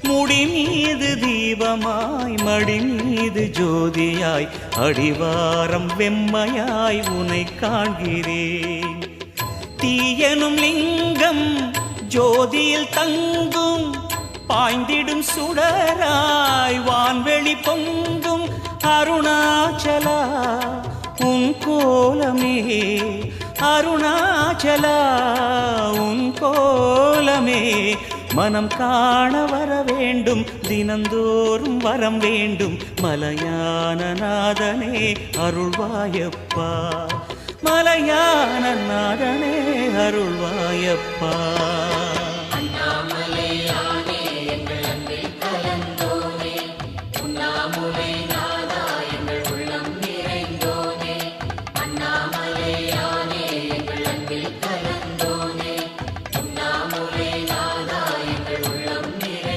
முடி மீது தீபமாய் மடி மீது ஜோதியாய் அடிவாரம் வெம்மையாய் உனை காண்கிறேன். தீயனும் லிங்கம் ஜோதியில் தங்கும் பாய்ந்திடும் சுடராய் வான்வெளி பொங்கும் அருணாச்சலா உன் கோலமே அருணாச்சலா உன் கோலமே மனம் காண வர வேண்டும் தினந்தோறும் வரம் வேண்டும் மலையான நாதனே அருள்வாயப்பா மலையான நாதனே அருள்வாயப்பா.